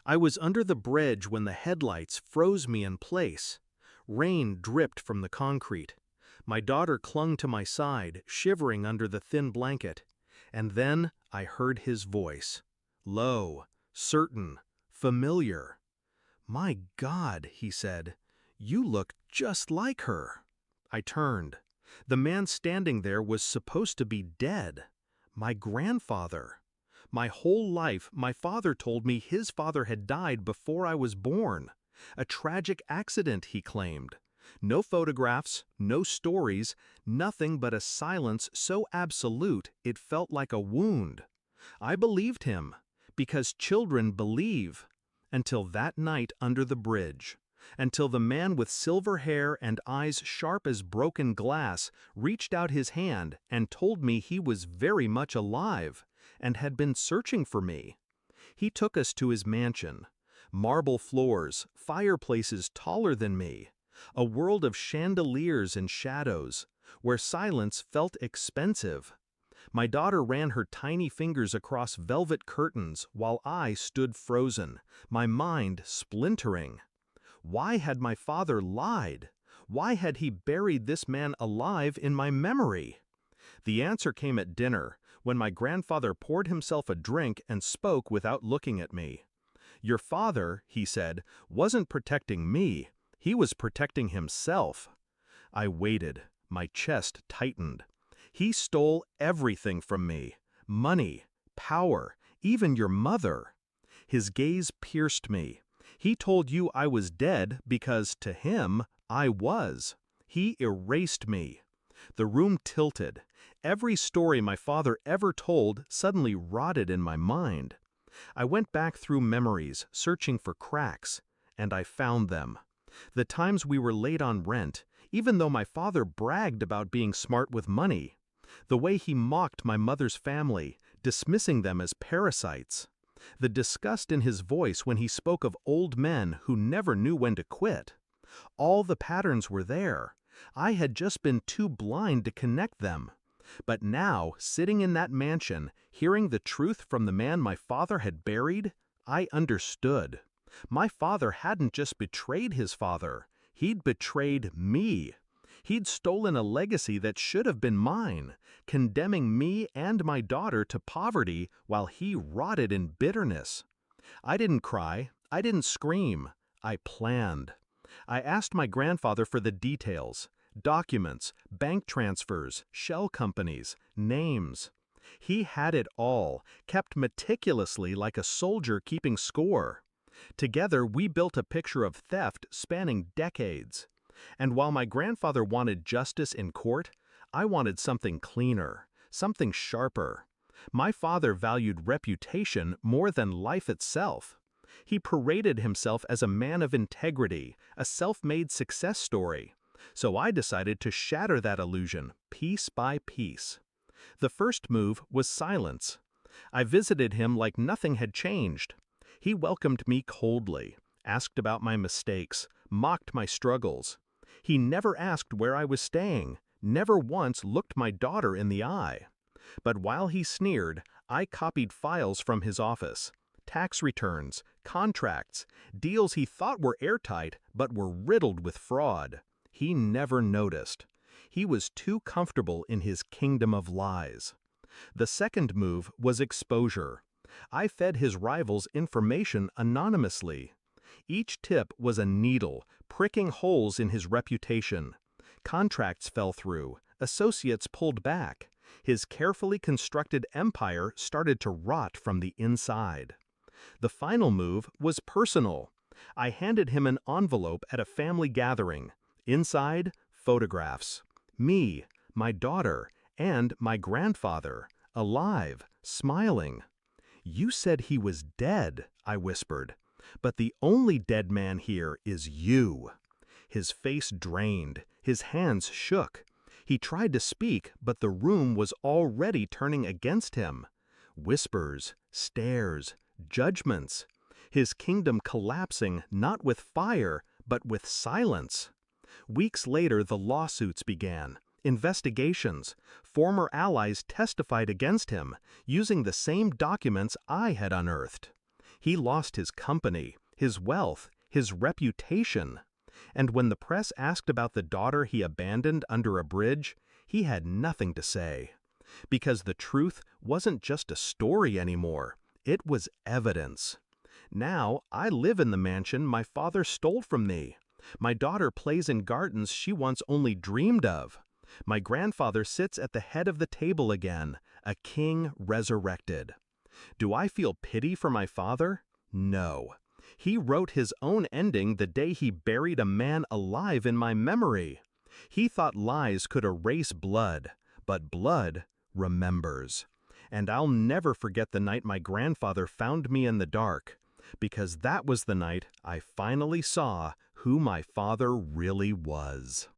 I was under the bridge when the headlights froze me in place. Rain dripped from the concrete. My daughter clung to my side, shivering under the thin blanket. And then I heard his voice. Low, certain, familiar. "My God," he said, "you look just like her." I turned. The man standing there was supposed to be dead. My grandfather. My whole life, my father told me his father had died before I was born. A tragic accident, he claimed. No photographs, no stories, nothing but a silence so absolute it felt like a wound. I believed him, because children believe. Until that night under the bridge. Until the man with silver hair and eyes sharp as broken glass reached out his hand and told me he was very much alive and had been searching for me. He took us to his mansion. Marble floors, fireplaces taller than me, a world of chandeliers and shadows, where silence felt expensive. My daughter ran her tiny fingers across velvet curtains while I stood frozen, my mind splintering. Why had my father lied? Why had he buried this man alive in my memory? The answer came at dinner, when my grandfather poured himself a drink and spoke without looking at me. "Your father," he said, "wasn't protecting me. He was protecting himself." I waited. My chest tightened. He stole everything from me. Money, power, even your mother. His gaze pierced me. He told you I was dead because, to him, I was. He erased me. The room tilted. Every story my father ever told suddenly rotted in my mind. I went back through memories, searching for cracks, and I found them. The times we were late on rent, even though my father bragged about being smart with money. The way he mocked my mother's family, dismissing them as parasites. The disgust in his voice when he spoke of old men who never knew when to quit. All the patterns were there. I had just been too blind to connect them. But now, sitting in that mansion, hearing the truth from the man my father had buried, I understood. My father hadn't just betrayed his father. He'd betrayed me. He'd stolen a legacy that should have been mine, condemning me and my daughter to poverty while he rotted in bitterness. I didn't cry. I didn't scream. I planned. I asked my grandfather for the details, documents, bank transfers, shell companies, names. He had it all, kept meticulously like a soldier keeping score. Together, we built a picture of theft spanning decades. And while my grandfather wanted justice in court, I wanted something cleaner, something sharper. My father valued reputation more than life itself. He paraded himself as a man of integrity, a self-made success story. So I decided to shatter that illusion, piece by piece. The first move was silence. I visited him like nothing had changed. He welcomed me coldly, asked about my mistakes, mocked my struggles. He never asked where I was staying, never once looked my daughter in the eye. But while he sneered, I copied files from his office. Tax returns, contracts, deals he thought were airtight but were riddled with fraud. He never noticed. He was too comfortable in his kingdom of lies. The second move was exposure. I fed his rivals information anonymously. Each tip was a needle, pricking holes in his reputation. Contracts fell through, associates pulled back. His carefully constructed empire started to rot from the inside. The final move was personal. I handed him an envelope at a family gathering. Inside, photographs. Me, my daughter, and my grandfather, alive, smiling. "You said he was dead," I whispered. "But the only dead man here is you." His face drained, his hands shook. He tried to speak, but the room was already turning against him. Whispers, stares, judgments. His kingdom collapsing not with fire, but with silence. Weeks later, the lawsuits began. Investigations. Former allies testified against him, using the same documents I had unearthed. He lost his company, his wealth, his reputation. And when the press asked about the daughter he abandoned under a bridge, he had nothing to say. Because the truth wasn't just a story anymore, it was evidence. Now I live in the mansion my father stole from me. My daughter plays in gardens she once only dreamed of. My grandfather sits at the head of the table again, a king resurrected. Do I feel pity for my father? No. He wrote his own ending the day he buried a man alive in my memory. He thought lies could erase blood, but blood remembers. And I'll never forget the night my grandfather found me in the dark, because that was the night I finally saw who my father really was.